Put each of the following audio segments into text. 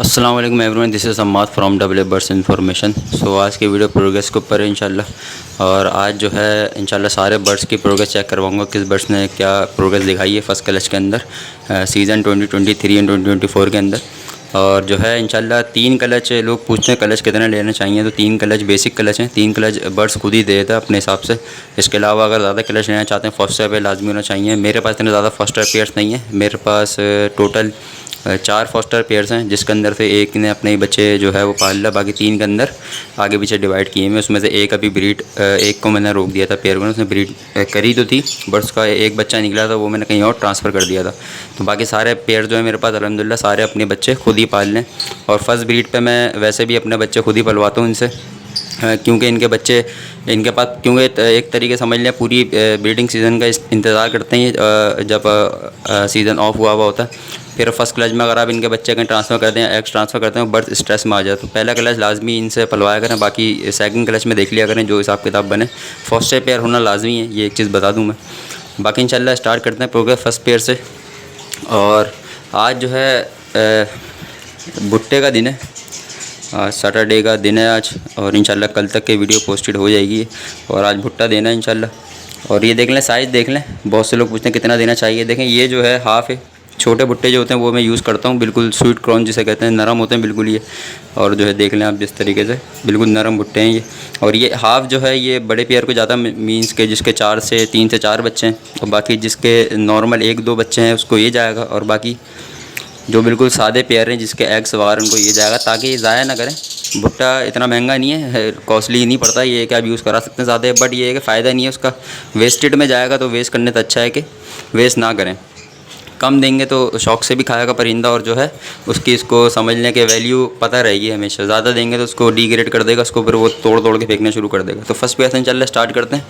अस्सलाम वालेकुम everyone, this is Ammad from W birds information. So आज की वीडियो प्रोग्रेस के ऊपर है इंशाल्लाह। और आज जो है इंशाल्लाह सारे बर्ड्स की प्रोग्रेस चेक करवाऊंगा, किस बर्ड्स ने क्या प्रोग्रेस दिखाई है फर्स्ट क्लच के अंदर सीज़न 2023 एंड 2024 के अंदर। और जो है इंशाल्लाह 3 क्लच लोग पूछते हैं क्लच कितने लेने चाहिए, तो 3 क्लच बेसिक क्लच हैं। 3 क्लच बर्ड्स खुद ही दे देता है अपने हिसाब से। इसके अलावा अगर ज़्यादा क्लच लेना चाहते हैं फर्स्ट पे लाजमी होना चाहिए। मेरे पास इतने ज़्यादा फर्स्ट पेयर्स नहीं है, मेरे पास टोटल 4 फॉस्टर पेयर्स हैं, जिसके अंदर से एक ने अपने ही बच्चे जो है वो पाल लिया, बाकी 3 के अंदर आगे पीछे डिवाइड किए हैं। उसमें से एक अभी ब्रीड, एक को मैंने रोक दिया था पेयर को, उसने ब्रीड करी तो थी बट उसका एक बच्चा निकला था, वो मैंने कहीं और ट्रांसफ़र कर दिया था। तो बाकी सारे पेयर जो है मेरे पास अल्हम्दुलिल्लाह सारे अपने बच्चे खुद ही पाल लें। और फर्स्ट ब्रीड पर मैं वैसे भी अपने बच्चे खुद ही पलवाता हूँ इनसे, क्योंकि इनके बच्चे इनके पास क्योंकि एक तरीके समझ लें पूरी ब्रीडिंग सीज़न का इंतज़ार करते हैं। जब सीज़न ऑफ हुआ होता है फिर फर्स्ट क्लच में अगर आप इनके बच्चे कहीं ट्रांसफ़र करते हैं, एक्स ट्रांसफ़र करते हैं, बर्थ स्ट्रेस में आ जाए, तो पहला क्लच लाजमी इनसे पलवाया करें। बाकी सेकंड क्लच में देख लिया करें जो हिसाब किताब बने। फर्स्ट पेयर होना लाजमी है, ये एक चीज़ बता दूँ मैं। बाकी इंशाल्लाह स्टार्ट करते हैं प्रोग्रेस फर्स्ट पेयर से। और आज जो है भुट्टे का दिन है, आज सैटरडे का दिन है आज, और इंशाल्लाह कल तक के वीडियो पोस्टेड हो जाएगी। और आज भुट्टा देना है इंशाल्लाह। और ये देख लें, साइज़ देख लें, बहुत से लोग पूछते हैं कितना देना चाहिए। देखें ये जो है हाफ़ है। छोटे भुट्टे जो होते हैं वो मैं यूज़ करता हूँ, बिल्कुल स्वीट कॉर्न जिसे कहते हैं, नरम होते हैं बिल्कुल ये। और जो है देख लें आप जिस तरीके से बिल्कुल नरम भुट्टे हैं ये। और ये हाफ़ जो है ये बड़े पेयर को ज़्यादा मीन्स के जिसके 3 से 4 बच्चे हैं, और बाकी जिसके नॉर्मल 1-2 बच्चे हैं उसको ये जाएगा। और बाकी जो बिल्कुल सादे पेयर हैं जिसके एग्स वगैरह उनको ये जाएगा, ताकि ये ज़ाया ना करें। भुट्टा इतना महंगा नहीं है, कॉस्टली नहीं पड़ता, ये कि आप यूज़ करा सकते हैं ज़्यादा, बट ये है कि फ़ायदा नहीं है उसका, वेस्टेड में जाएगा। तो वेस्ट करने से अच्छा है कि वेस्ट ना करें। कम देंगे तो शौक़ से भी खाएगा परिंदा, और जो है उसकी इसको समझने के वैल्यू पता रहेगी हमेशा। ज़्यादा देंगे तो उसको डिग्रेड कर देगा, उसको फिर वो तोड़ तोड़ के फेंकना शुरू कर देगा। तो फर्स्ट पेयर से इंशाल्लाह स्टार्ट करते हैं।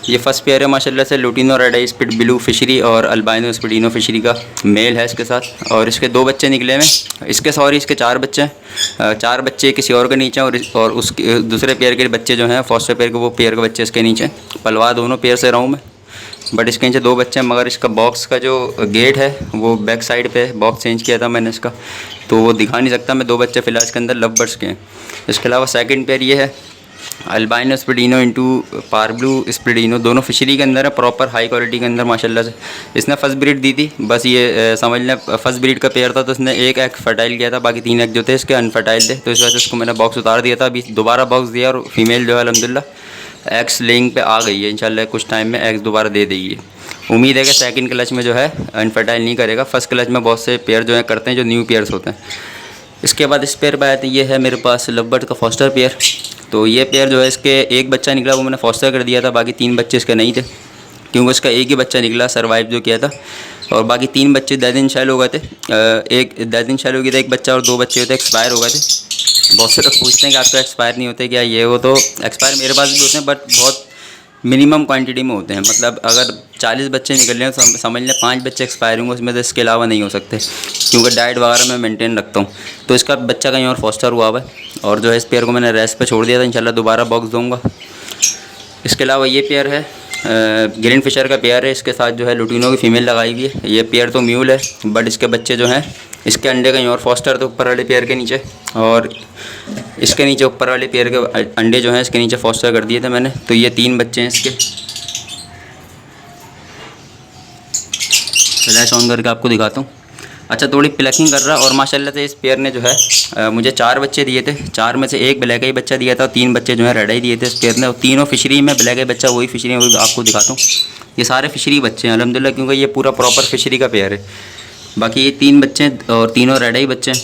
ये फर्स्ट पेयर है माशाल्लाह से, लुटिनो रेड आई स्पिट ब्लू फिशरी और अल्बाइनो स्पिडिनो फिशरी का मेल है इसके साथ। और इसके 2 बच्चे निकले हैं, इसके 4 बच्चे हैं। 4 बच्चे किसी और के नीचे और उसके दूसरे पेयर के बच्चे जो हैं फर्स्ट पेयर के, वो पेयर के बच्चे इसके नीचे। पलवा दोनों पेयर से रहा हूँ मैं, बट इसके नीचे 2 बच्चे हैं। मगर इसका बॉक्स का जो गेट है वो बैक साइड पे है, बॉक्स चेंज किया था मैंने इसका, तो वो दिखा नहीं सकता मैं। 2 बच्चे फ़िलहाल इसके अंदर लव बर्ड्स के हैं। इसके अलावा सेकंड पेयर ये है, अल्बाइनो स्पिडिनो इंटू पार ब्लू स्पिडिनो, दोनों फिशरी के अंदर है, प्रॉपर हाई क्वालिटी के अंदर माशाल्लाह से। इसने फर्स्ट ब्रीड दी थी, बस ये समझ लें फर्स्ट ब्रीड का पेयर था, तो इसने एक एग फर्टाइल किया था, बाकी 3 एग जो थे इसके अनफर्टाइल थे, तो इस वजह से इसको मैंने बॉक्स उतार दिया था। अभी दोबारा बॉक्स दिया और फीमेल जो है अल्हम्दुलिल्लाह एग्स लेइंग पे आ गई है, इंशाल्लाह कुछ टाइम में एग्स दोबारा दे देगी। उम्मीद है कि सेकंड क्लच में जो है अनफर्टाइल नहीं करेगा। फर्स्ट क्लच में बहुत से पेयर जो है करते हैं, जो न्यू पेयर्स होते हैं। इसके बाद इस पेयर पर आए थे, ये है मेरे पास लवबर्ड का फॉस्टर पेयर। तो ये पेयर जो है इसके एक बच्चा निकला, वो मैंने फॉस्टर कर दिया था, बाकी 3 बच्चे इसके नहीं थे, क्योंकि इसका एक ही बच्चा निकला सर्वाइव जो किया था। और बाकी 3 बच्चे डेथ इन शेल हो गए थे, एक डेथ इन शेल हो गया था एक बच्चा, और 2 बच्चे होते एक्सपायर हो गए थे। बहुत से लोग पूछते हैं कि आपका एक्सपायर नहीं होते क्या, ये वो, तो एक्सपायर मेरे पास भी होते हैं, बट बहुत मिनिमम क्वांटिटी में होते हैं। मतलब अगर 40 बच्चे निकल रहे हैं तो समझ लें 5 बच्चे एक्सपायर होंगे, उसमें से इसके अलावा नहीं हो सकते, क्योंकि डाइट वगैरह मैं मेंटेन रखता हूँ। तो इसका बच्चा कहीं और फॉस्टर हुआ हुआ है, और जो है इस पेयर को मैंने रेस्ट पे छोड़ दिया था, इंशाल्लाह दोबारा बॉक्स दूंगा। इसके अलावा ये पेयर है ग्रीन फिशर का पेयर है, इसके साथ जो है लुटिनो की फ़ीमेल लगाई हुई है। ये पेयर तो म्यूल है, बट इसके बच्चे जो हैं इसके अंडे कहीं और फॉस्टर थे ऊपर वाले पेयर के नीचे, और इसके नीचे ऊपर वाले पेयर के अंडे जो हैं इसके नीचे फॉस्टर कर दिए थे मैंने। तो ये 3 बच्चे हैं इसके। फ्लैश ऑन करके आपको दिखाता हूँ। अच्छा, थोड़ी प्लकिंग कर रहा है, और माशाल्लाह से इस पेयर ने जो है मुझे 4 बच्चे दिए थे। 4 में से एक ब्लैक आई बच्चा दिया था, और 3 बच्चे जो है रेड आई दिए थे इस पेयर ने। और तीनों फिशरी में ब्लैक आई बच्चा वही फिशरी है, वही आपको दिखाता हूँ। ये सारे फिशरी बच्चे हैं अल्हम्दुलिल्लाह, क्योंकि ये पूरा प्रॉपर फिशरी का पेयर है। बाकी ये 3 बच्चे हैं और तीनों रेड आई बच्चे हैं।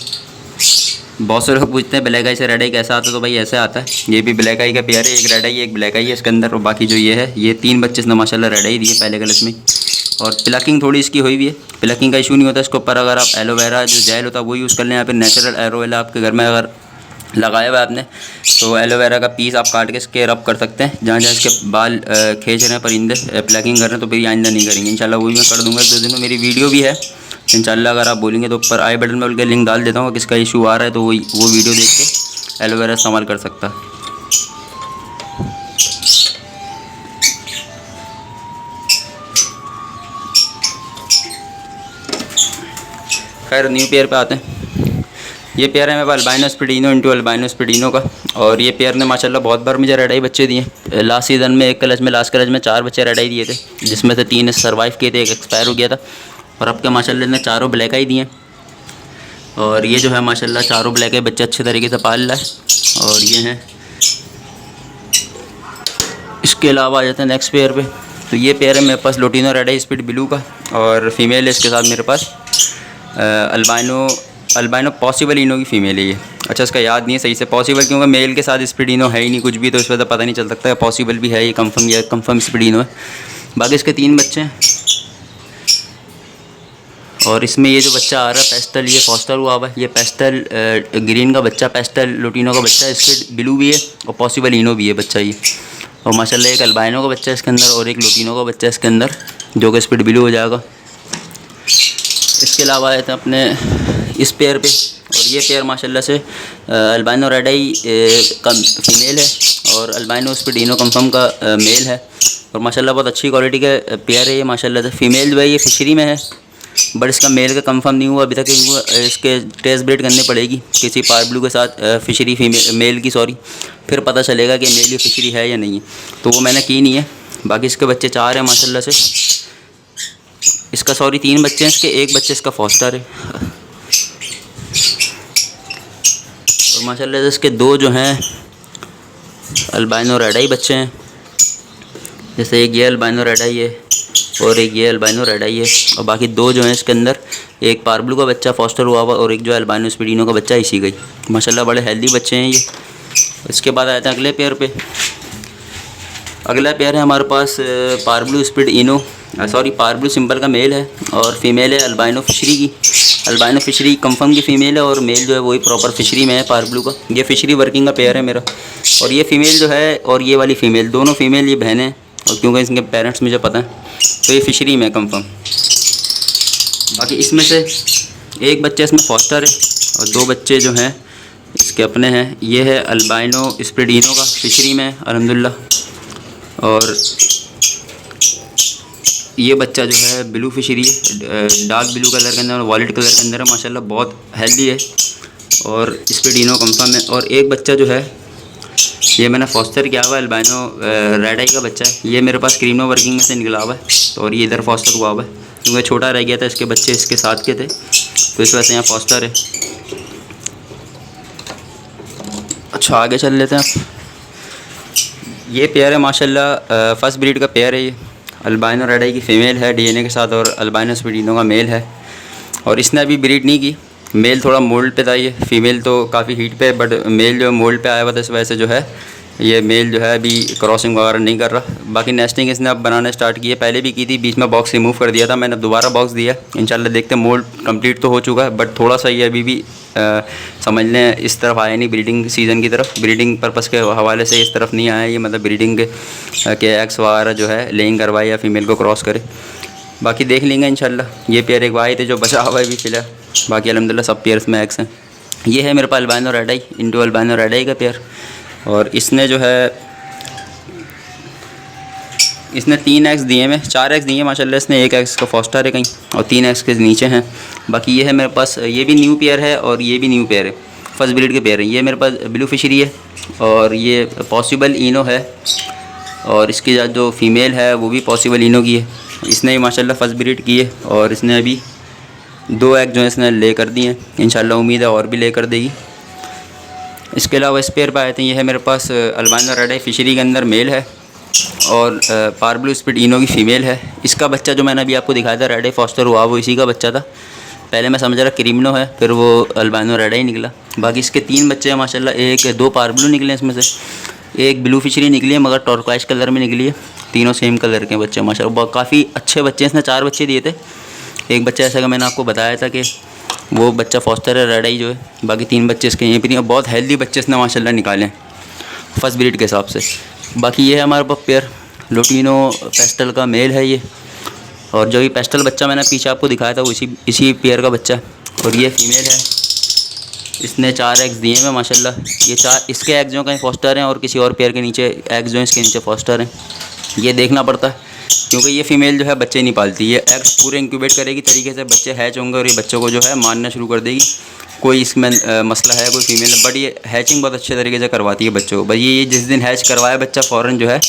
बहुत से लोग पूछते हैं ब्लैक आई से रेड आई कैसा आता है, तो भाई ऐसे आता है। ये भी ब्लैक आई का पेयर है, एक रेड आई एक ब्लैक आई है इसके अंदर। और बाकी जो ये है, ये 3 बच्चे इसने माशाल्लाह रेड आई दिए पहले क्लच में। और प्लकिंग थोड़ी इसकी हुई हुई है, प्लकिंग का इशू नहीं होता इसके ऊपर। अगर आप एलोवेरा जो जेल होता है वो यूज़ कर लें, या फिर नेचुरल एलोवेरा आपके घर में अगर लगाया हुआ है आपने, तो एलोवेरा का पीस आप काट के इसके रब कर सकते हैं जहाँ जहाँ इसके बाल खींच रहे हैं परिंदे, प्लकिंग कर रहे हैं, तो फिर आइंदा नहीं करेंगे इंशाल्लाह। वो भी मैं कर दूँगा 2 दिन में। मेरी वीडियो भी है इंशाल्लाह, अगर आप बोलेंगे तो ऊपर आई बटन में उनके लिंक डाल देता हूँ। किसका इशू आ रहा है तो वो वीडियो देख के एलोवेरा इस्तेमाल कर सकता है। खैर न्यू पेयर पे आते हैं। ये पेयर है मेरे पास अल्बाइनो स्पिडिनो इंटू अल्बाइनो स्पिडिनो का, और ये पेयर ने माशाल्लाह बहुत बार मुझे रेड आई बच्चे दिए। लास्ट सीज़न में एक क्लच में, लास्ट क्लच में 4 बच्चे रेड आई दिए थे, जिसमें से 3 सर्वाइव किए थे, एक एक्सपायर हो गया था। और अब के माशाल्लाह ने चारों ब्लैक आई दिए। और ये जो है माशाल्लाह चारों ब्लैक आई बच्चे अच्छे तरीके से पाल रहा है। और ये हैं, इसके अलावा आ जाते हैं नेक्स्ट पेयर पे। तो ये पेयर है मेरे पास लोटिनो रेड आई स्पीड ब्लू का, और फीमेल है इसके साथ मेरे पास अल्बाइनो पॉसिबल इनो की फ़ीमेल है ये। अच्छा, इसका याद नहीं है सही से पॉसिबल, क्योंकि मेल के साथ स्पिडिनो है ही नहीं कुछ भी, तो इस वजह से पता नहीं चल सकता है पॉसिबल भी है ये कंफर्म या कंफर्म स्पिडिनो है। बाकी इसके 3 बच्चे हैं। और इसमें ये जो बच्चा आ रहा है पेस्टल, ये फॉस्टर हुआ हुआ है, ये पेस्टल ग्रीन का बच्चा, पेस्टल लोटिनो का बच्चा, इसके ब्लू भी है और पॉसिबल इनो भी है बच्चा ये। और माशाल्लाह एक अल्बाइनो का बच्चा है इसके अंदर, और एक लोटिनो का बच्चा है इसके अंदर, जो कि स्पीड ब्लू हो जाएगा। इसके अलावा आए थे अपने इस पेयर पे, और ये पेयर माशाल्लाह से अल्बाइनो रेड आई फीमेल है, और अल्बाइनो स्पिडिनो कंफर्म का मेल है। और माशाल्लाह बहुत अच्छी क्वालिटी का पेयर है ये माशाल्लाह से। फीमेल जो है ये फिशरी में है, बट इसका मेल का कंफर्म नहीं हुआ अभी तक, इसके टेस्ट ब्रीड करनी पड़ेगी किसी पार ब्लू के साथ, फिशरी फीमेल मेल की सॉरी, फिर पता चलेगा कि मेल ये फिशरी है या नहीं है, तो वो मैंने की नहीं है। बाकी इसके बच्चे 4 हैं माशाल्लाह से। इसका सॉरी 3 बच्चे हैं इसके, एक बच्चे इसका फॉस्टर है। और माशाल्लाह से इसके 2 जो हैं अल्बाइनो रेड आई बच्चे हैं, जैसे एक ये अल्बाइनो रेड आई है और एक ये अल्बाइनो रेड आई है। और बाकी 2 जो हैं इसके अंदर, एक पार ब्लू का बच्चा फॉस्टर हुआ हुआ, और एक जो अल्बाइनो स्पिडिनो का बच्चा इसी गई। माशाल्लाह बड़े हेल्दी बच्चे हैं ये। इसके बाद आते हैं अगले पेयर पे। अगला पेयर है हमारे पास पार ब्लू स्पीड इनो, सॉरी पार ब्लू सिंपल का मेल है, और फीमेल है अल्बाइनो फिशरी की। अल्बाइनो फिशरी कंफर्म की फ़ीमेल है, और मेल जो है वही प्रॉपर फिशरी में है पार ब्लू का। ये फिशरी वर्किंग का पेयर है मेरा। और ये फ़ीमेल जो है और ये वाली फ़ीमेल, दोनों फीमेल ये बहनें हैं, और क्योंकि इनके पेरेंट्स मुझे पता है, तो ये फिशरी में कंफर्म। बाकी इसमें से एक बच्चा इसमें फॉस्टर है, और 2 बच्चे जो हैं इसके अपने हैं। ये है अल्बाइनो स्प्रेडिनो का, फिशरी में अल्हम्दुलिल्लाह। और ये बच्चा जो है ब्लू फिशरी है, डार्क ब्लू कलर के अंदर और वॉलेट कलर के अंदर है, माशाल्लाह बहुत हेल्दी है, और स्प्रेडिनो कंफर्म है। और एक बच्चा जो है ये मैंने फॉस्टर किया हुआ है, अल्बाइनो रेड आई का बच्चा है, ये मेरे पास क्रीनो वर्किंग में से निकला हुआ है, और ये इधर फॉस्टर हुआ हुआ है, क्योंकि छोटा रह गया था, इसके बच्चे इसके साथ के थे, तो इस वजह से यहाँ फॉस्टर है। अच्छा, आगे चल लेते हैं आप। ये पेयर है माशाल्लाह फर्स्ट ब्रीड का पेयर है ये। अल्बाइनो रेड आई की फ़ीमेल है डीएनए के साथ, और अल्बाइनो स्पिडिनो का मेल है। और इसने अभी ब्रीड नहीं की, मेल थोड़ा मोल्ड पे था, ये फीमेल तो काफ़ी हीट पे, बट मेल जो मोल्ड पे आया हुआ था, इस वजह से जो है ये मेल जो है अभी क्रॉसिंग वगैरह नहीं कर रहा। बाकी नेस्टिंग इसने अब बनाना स्टार्ट की है, पहले भी की थी, बीच में बॉक्स रिमूव कर दिया था मैंने, दोबारा बॉक्स दिया। इंशाल्लाह देखते हैं, मोल्ड कंप्लीट तो हो चुका है, बट थोड़ा सा ये अभी भी समझ लें इस तरफ आया नहीं, ब्रीडिंग सीज़न की तरफ, ब्रीडिंग पर्पज़ के हवाले से इस तरफ नहीं आया ये, मतलब ब्रीडिंग के एग्स वगैरह जो है लेइंग करवाए या फीमेल को क्रॉस करे। बाकी देख लेंगे इंशाल्लाह। ये पेयर एक आए थे जो बचा हुआ है भी फिलहाल, बाकी अल्हम्दुलिल्लाह सब पेयर्स में एग्स हैं। ये है मेरे पास अल्बाइनो रेड आई इंटू अल्बाइनो रेड आई का पेयर, और इसने जो है इसने 3 एग्स दिए में 4 एग्स दिए माशाल्लाह। इसने 1 एग्स का फॉस्टर है कहीं, और 3 एग्स के नीचे हैं। बाकी ये है मेरे पास, ये भी न्यू पेयर है और ये भी न्यू पेयर है, फर्स्ट ब्रीड के पेयर हैं। ये मेरे पास ब्लू फिशरी है, और ये पॉसिबल इनो है, और इसकी जो फ़ीमेल है वो भी पॉसिबल इनो की है। इसने भी माशाल्लाह फर्स्ट ब्रीड की है, और इसने अभी 2 एग जो है इसने ले कर दिए हैं, इंशाल्लाह उम्मीद है और भी ले कर देगी। इसके अलावा इस पेयर पर आए थे, ये है मेरे पास अल्बाइनो रेड आई फिशरी के अंदर मेल है, और पार ब्लू स्पीड इनो की फ़ीमेल है। इसका बच्चा जो मैंने अभी आपको दिखाया था रेड आई फॉस्टर हुआ, वो इसी का बच्चा था। पहले मैं समझ रहा क्रीमिनो है, फिर वो अल्बाइनो रेड आई निकला। बाकी इसके 3 बच्चे हैं माशाल्लाह, 2 पार ब्लू निकले इसमें से, एक ब्लू फिशरी निकली है मगर टॉर्क्वाइज कलर में निकली है। तीनों सेम कलर के बच्चे माशाल्लाह, काफ़ी अच्छे बच्चे हैं। इसने 4 बच्चे दिए थे, एक बच्चा ऐसा कि मैंने आपको बताया था कि वो बच्चा फॉस्टर है रेड आई जो है, बाकी 3 बच्चे इसके यहीं पर नहीं, और बहुत हेल्दी बच्चे इसने माशाल्लाह निकाले हैं फर्स्ट ब्रीड के हिसाब से। बाकी ये है हमारे पास पेयर लोटिनो पेस्टल का मेल है ये, और जो ये पेस्टल बच्चा मैंने पीछे आपको दिखाया था वो इसी पेयर का बच्चा है, और ये फीमेल है। इसने 4 एग्स दिए हैं माशाल्लाह। ये 4 इसके एग्स जो कहीं फॉस्टर हैं, और किसी और पेयर के नीचे एग्स जो हैं इसके नीचे फॉस्टर हैं। ये देखना पड़ता है, क्योंकि ये फ़ीमेल जो है बच्चे नहीं पालती, ये एग्स पूरे इंक्यूबेट करेगी तरीके से, बच्चे हैच होंगे और ये बच्चों को जो है मारना शुरू कर देगी। कोई इसमें मसला है कोई फीमेल, बट ये हैचिंग बहुत अच्छे तरीके से करवाती है बच्चों को। भाई ये जिस दिन हैच करवाया बच्चा फ़ौरन जो है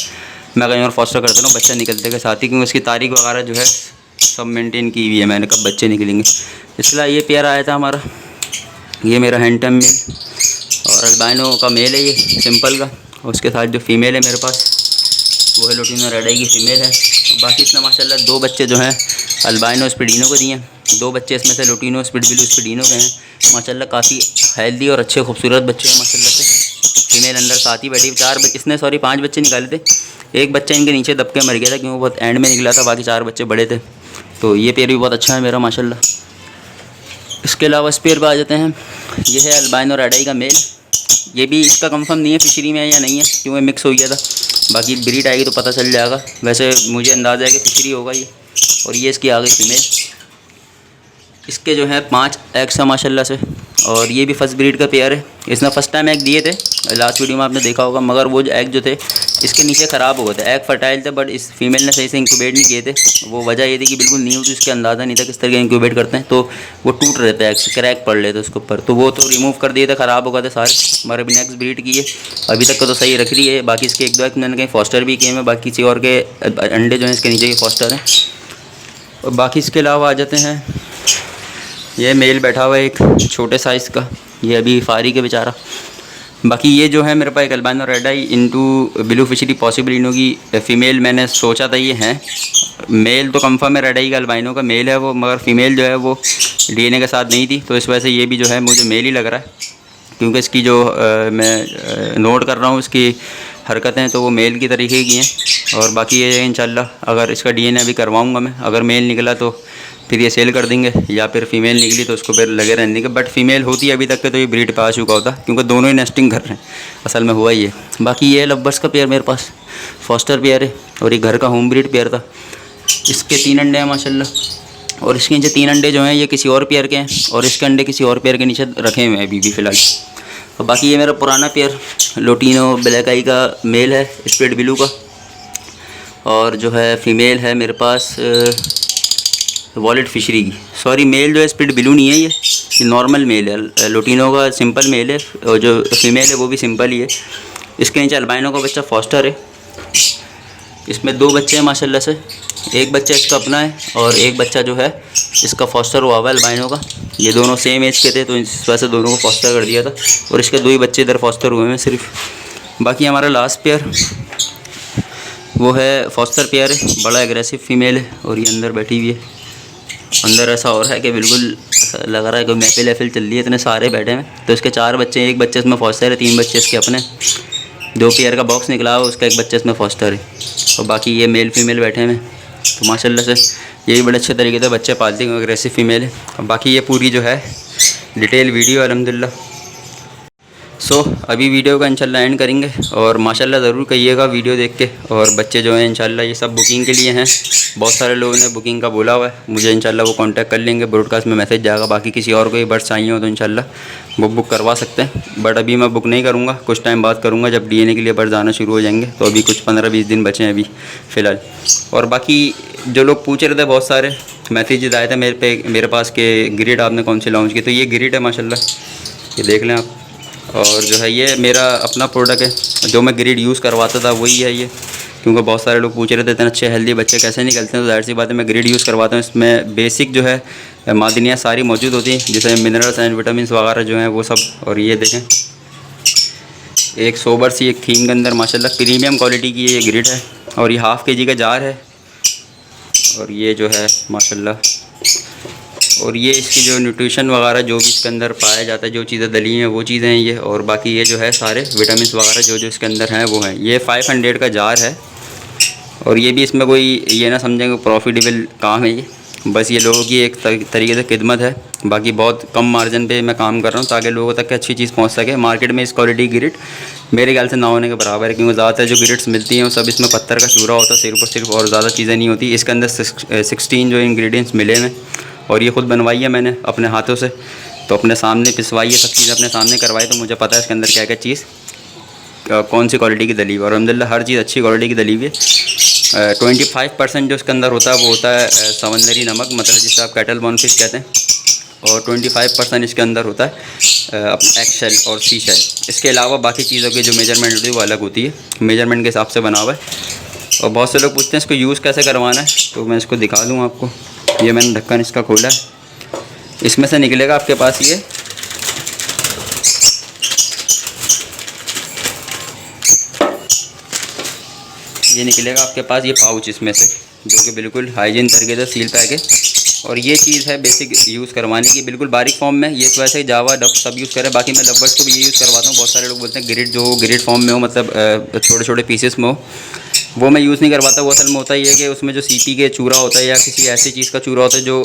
मैं कहीं और फॉस्टर कर देता हूँ बच्चा निकलते के साथ ही, क्योंकि उसकी तारीख वगैरह जो है सब मेंटेन की हुई है मैंने, कब बच्चे निकलेंगे। इसलिए ये पेयर आया था हमारा, ये मेरा हैंडटम मेल और अल्बाइनो का मेल है ये सिंपल का। उसके साथ जो फीमेल है मेरे पास वो है लुटिनो रेड आई की फ़ीमेल है। बाकी इसमें माशाल्लाह 2 बच्चे जो हैं अल्बाइनो स्पिडिनो को दिए हैं, 2 बच्चे इसमें से लुटिनो स्पिड ब्लू स्पिडिनो के हैं। माशाल्लाह काफ़ी हेल्दी और अच्छे खूबसूरत बच्चे हैं माशाल्लाह से। फीमेल अंदर साथ ही बैठी, 4 बच्चे इसने 5 बच्चे निकाले थे। एक बच्चा इनके नीचे दब के मर गया था क्योंकि वो बहुत एंड में निकला था, बाकी 4 बच्चे बड़े थे। तो ये पेयर भी बहुत अच्छा है मेरा माशाल्लाह। इसके अलावा इस पेयर पर आ जाते हैं, ये है अल्बाइनो रेड आई का मेल। ये भी इसका कंफर्म नहीं है फिशरी में है या नहीं है क्योंकि मिक्स हो गया था, बाकी ब्रीड आएगी तो पता चल जाएगा। वैसे मुझे अंदाज़ा है कि फिशरी होगा ये। और ये इसकी आ गई फीमेल, इसके जो है 5 एग्स हैं माशाल्लाह से, और ये भी फर्स्ट ब्रीड का पेयर है। इसने फर्स्ट टाइम एग दिए थे, लास्ट वीडियो में आपने देखा होगा, मगर वो जो एग जो थे इसके नीचे ख़राब हो गए थे। एग फर्टाइल थे बट इस फीमेल ने सही से इंक्यूबेट नहीं किए थे। वो वजह ये थी कि बिल्कुल न्यू थी, उसके अंदाज़ा नहीं था किस तरह इंक्यूबेट करते हैं, तो वो टूट रहे थे एग्स, क्रैक पड़ रहे थे उसके ऊपर, तो वो तो रिमूव कर दिए थे, ख़राब हो गए थे सारे। हमारे अभी नेक्स्ट ब्रीड की है, अभी तक तो सही रख रही है। बाकी इसके 1-2 एग मैंने कहीं फॉस्टर भी किए हैं, बाकी किसी और के अंडे जो हैं इसके नीचे के फॉस्टर हैं। और बाकी इसके अलावा आ जाते हैं, ये मेल बैठा हुआ है एक छोटे साइज़ का, ये अभी फारी के बेचारा। बाकी ये जो है मेरे पास एक albino red eye into blue fishery possible इनो की फ़ीमेल मैंने सोचा था ये हैं। मेल तो कंफर्म है रेड आई का, अल्बाइनो का मेल है वो, मगर फ़ीमेल जो है वो डीएनए के साथ नहीं थी, तो इस वजह से ये भी जो है मुझे मेल ही लग रहा है, क्योंकि इसकी जो मैं नोट कर रहा हूँ इसकी हरकतें तो वो मेल की तरीके की हैं। और बाकी ये इंशाल्लाह अगर इसका डीएनए अभी करवाऊँगा मैं, अगर मेल निकला तो फिर ये सेल कर देंगे, या फिर फीमेल निकली तो उसको फिर लगे रहने के। बट फीमेल होती है अभी तक के तो ये ब्रीड पे आ चुका होता, क्योंकि दोनों ही नेस्टिंग कर रहे हैं, असल में हुआ ही है। बाकी ये लवबर्ड्स का पेयर मेरे पास फॉस्टर पेयर है, और ये घर का होम ब्रीड पेयर था। इसके 3 अंडे हैं माशाल्लाह, और इसके नीचे 3 अंडे जो हैं ये किसी और पेयर के हैं, और इसके अंडे किसी और पेयर के नीचे रखे हुए हैं अभी भी फ़िलहाल। और बाकी ये मेरा पुराना पेयर लोटिनो ब्लैक आई का मेल है स्पिड ब्लू का, और जो है फ़ीमेल है मेरे पास वॉलेट फिशरी की। सॉरी, मेल जो है स्पिड ब्लू नहीं है, ये नॉर्मल मेल है, लोटिनो का सिंपल मेल है, और जो फीमेल है वो भी सिंपल ही है। इसके नीचे अल्बाइनो का बच्चा फॉस्टर है। इसमें 2 बच्चे हैं माशाल्लाह से, एक बच्चा इसका अपना है और एक बच्चा जो है इसका फॉस्टर हुआ हुआ है अल्बाइनो का। ये दोनों सेम एज के थे तो इस वजह से दोनों को फॉस्टर कर दिया था, और इसके 2 ही बच्चे इधर फॉस्टर हुए हैं सिर्फ। बाकी हमारा लास्ट पेयर वो है फॉस्टर पेयर है, बड़ा एग्रेसिव फीमेल है, और ये अंदर बैठी हुई है। अंदर ऐसा हो रहा है कि बिल्कुल लग रहा है कि महफिल वहफिल चल रही है, इतने सारे बैठे हैं। तो इसके 4 बच्चे हैं, एक बच्चे इसमें फॉस्टर है, 3 बच्चे इसके अपने, 2 पेयर का बॉक्स निकला हुआ उसका, एक बच्चा इसमें फॉस्टर है, और बाकी ये मेल फीमेल बैठे हैं। तो माशाल्लाह से ये भी बड़े अच्छे तरीके से बच्चे पालते हैं, एग्रेसिव फीमेल है। और बाकी ये पूरी जो है डिटेल वीडियो अल्हम्दुलिल्लाह। सो अभी वीडियो का इंशाल्लाह एंड करेंगे, और माशाल्लाह ज़रूर कहिएगा वीडियो देख के। और बच्चे जो हैं इंशाल्लाह ये सब बुकिंग के लिए हैं, बहुत सारे लोगों ने बुकिंग का बोला हुआ है मुझे, इंशाल्लाह वो कांटेक्ट कर लेंगे, ब्रॉडकास्ट में मैसेज जाएगा। बाकी किसी और को ये बर्ड्स चाहिए हो तो इंशाल्लाह वो बुक करवा सकते हैं, बट अभी मैं बुक नहीं करूँगा, कुछ टाइम बाद करूँगा जब डीएनए के लिए बर्ड्स आना शुरू हो जाएंगे। तो अभी कुछ 15-20 दिन बचे हैं अभी फ़िलहाल। और बाकी जो लोग पूछ रहे थे, बहुत सारे मैसेजेस आए थे मेरे पास के ग्रिड आपने कौन सी लॉन्च की, तो ये ग्रिड है माशाल्लाह, ये देख लें आप। और जो है ये मेरा अपना प्रोडक्ट है, जो मैं ग्रिड यूज़ करवाता था वही है ये, क्योंकि बहुत सारे लोग पूछ रहे थे इतने अच्छे हेल्दी बच्चे कैसे निकलते हैं, तो जाहिर सी बात है मैं ग्रिड यूज़ करवाता हूँ। इसमें बेसिक जो है मादनियाँ सारी मौजूद होती हैं, जैसे मिनरल्स एंड विटामिन वगैरह जो हैं वो सब। और ये देखें, एक सोबर सी एक थीम के अंदर माशाल्लाह प्रीमियम क्वालिटी की ये ग्रिड है, और ये ½ kg का जार है, और ये जो है माशाल्लाह। और ये इसकी जो न्यूट्रिशन वगैरह जो भी इसके अंदर पाया जाता है, जो चीज़ें डली हैं वो चीज़ें हैं ये। और बाकी ये जो है सारे विटामिन वगैरह जो जो इसके अंदर हैं वो हैं। ये 500 का जार है, और ये भी इसमें कोई ये ना समझेंगे प्रॉफिटेबल काम है ये, बस ये लोगों की एक तरीके से खिदमत है। बाकी बहुत कम मार्जिन पे मैं काम कर रहा हूँ ताकि लोगों तक अच्छी चीज़ पहुँच सके। मार्केट में इस क्वालिटी ग्रिड मेरे ख्याल से ना होने के बराबर है, क्योंकि ज़्यादातर जो ग्रिड्स मिलती हैं वो सब इसमें पत्थर का चूरा होता है सिर्फ और सिर्फ, और ज़्यादा चीज़ें नहीं होती। इसके अंदर 16 जो इंग्रेडिएंट्स मिले हैं, और ये ख़ुद बनवाई है मैंने अपने हाथों से, तो अपने सामने पिसवाई है, सब चीज़ अपने सामने करवाई, तो मुझे पता है इसके अंदर क्या क्या चीज़ कौन सी क्वालिटी की दली हुई है। और अल्हम्दुलिल्लाह हर चीज़ अच्छी क्वालिटी की दली हुई है। 25% जो इसके अंदर होता है वो होता है समंदरी नमक, मतलब जिसे आप कैटल बोन फिश कहते हैं, और 25% इसके अंदर होता है एग शेल और सी शेल। इसके अलावा बाकी चीज़ों की जो मेजरमेंट होती है वो अलग होती है, मेजरमेंट के हिसाब से बना हुआ है। और बहुत से लोग पूछते हैं इसको यूज़ कैसे करवाना है, तो मैं इसको दिखा दूँ आपको। ये मैंने ढक्कन इसका खोला है, इसमें से निकलेगा आपके पास ये निकलेगा आपके पास ये पाउच इसमें से, जो कि बिल्कुल हाइजीन तरीके से सील पैक है। और ये चीज़ है बेसिक यूज़ करवाने की, बिल्कुल बारीक फॉर्म में। ये तो वैसे जावा डफ सब यूज़ करें, बाकी मैं लवबर्ड्स को भी ये यूज़ करवाता हूँ। बहुत सारे लोग बोलते हैं ग्रिड जो ग्रिड फॉर्म में हो, मतलब छोटे छोटे पीसेस में हो, वो मैं यूज़ नहीं करवाता। वो असल में होता ही है कि उसमें जो सीपी के चूरा होता है या किसी ऐसी चीज़ का चूरा होता है जो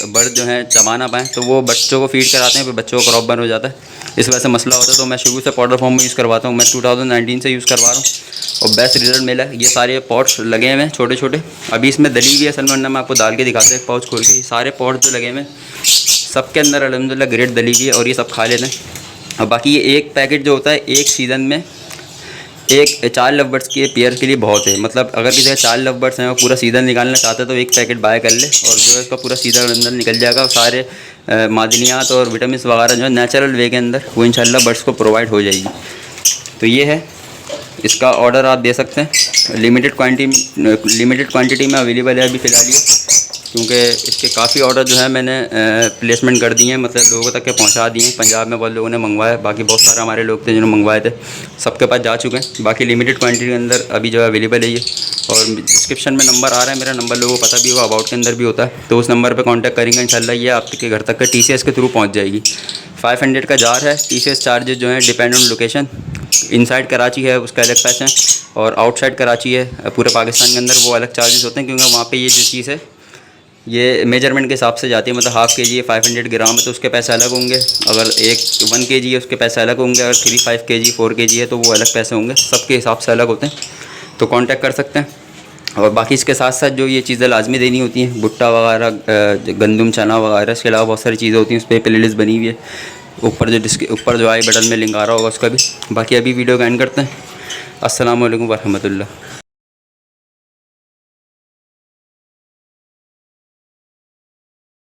बर्ड जो है चबा ना पाएँ, तो वो बच्चों को फीड कराते हैं, फिर बच्चों को क्रॉप बर्न हो जाता है, इस वजह से मसला होता है। तो मैं शुरू से पाउडर फॉर्म में यूज़ करवाता हूँ। मैं 2019 से यूज़ करवा रहा हूँ और बेस्ट रिजल्ट मिला है। ये सारे पॉट्स लगे हुए हैं छोटे छोटे, अभी इसमें दली भी है असल में, वरना मैं आपको डाल के दिखाता हूँ एक पाउच खोल के। ये सारे पॉट्स जो लगे हुए हैं सबके अंदर अल्हम्दुलिल्लाह ग्रेट दली भी है और ये सब खा लेते हैं। और बाकी ये एक पैकेट जो होता है एक सीज़न में एक 4 लवबर्ड्स के पेयर के लिए बहुत है। मतलब अगर किसी का 4 लवबर्ड्स हैं और पूरा सीज़न निकालना चाहता है तो एक पैकेट बाय कर ले और जो है इसका पूरा सीज़न अंदर निकल जाएगा। और सारे मादनियात और विटामिन वगैरह जो है नेचुरल वे के अंदर वो इंशाल्लाह बर्ड्स को प्रोवाइड हो जाएगी। तो ये है, इसका ऑर्डर आप दे सकते हैं। लिमिटेड क्वांटिटी में अवेलेबल है अभी फ़िलहाल ये, क्योंकि इसके काफ़ी ऑर्डर जो है मैंने प्लेसमेंट कर दिए हैं, मतलब लोगों तक के पहुंचा दिए हैं। पंजाब में बहुत लोगों ने मंगवाया, बाकी बहुत सारे हमारे लोग थे जिन्होंने मंगवाए थे, सबके पास जा चुके हैं। बाकी लिमिटेड क्वांटिटी के अंदर अभी जो है अवेलेबल है ये। और डिस्क्रिप्शन में नंबर आ रहा है, मेरा नंबर लोगों को पता भी होगा, अबाउट के अंदर भी होता है, तो उस नंबर पर कॉन्टैक्ट करेंगे इंशाल्लाह ये आपके घर तक का TCS के थ्रू पहुँच जाएगी। 500 का जार है। TCS चार्जेज जो हैं depend on location. Inside Karachi है उसका अलग पैसे हैं, और आउटसाइड कराची है पूरे पाकिस्तान के अंदर वो अलग चार्जेस होते हैं, क्योंकि वहाँ पे ये जो चीज़ है ये मेजरमेंट के हिसाब से जाती है। मतलब हाफ़ kg है 500 ग्राम है तो उसके पैसे अलग होंगे, अगर 1 kg है उसके पैसे अलग होंगे, अगर 3-5 kg 4 kg है तो वो अलग पैसे होंगे, सबके हिसाब से अलग होते हैं। तो कांटेक्ट कर सकते हैं। और बाकी इसके साथ साथ जो ये चीज़ें लाजमी देनी होती हैं, भुट्टा वगैरह, गंदम, चना वगैरह, इसके अलावा बहुत सारी चीज़ें होती हैं। उस पर प्ले लिस्ट बनी हुई है, ऊपर जो आई बटन में लिंक आ रहा होगा उसका भी। बाकी अभी वीडियो का एंड करते हैं। अस्सलाम वालेकुम वरहमतुल्लाह।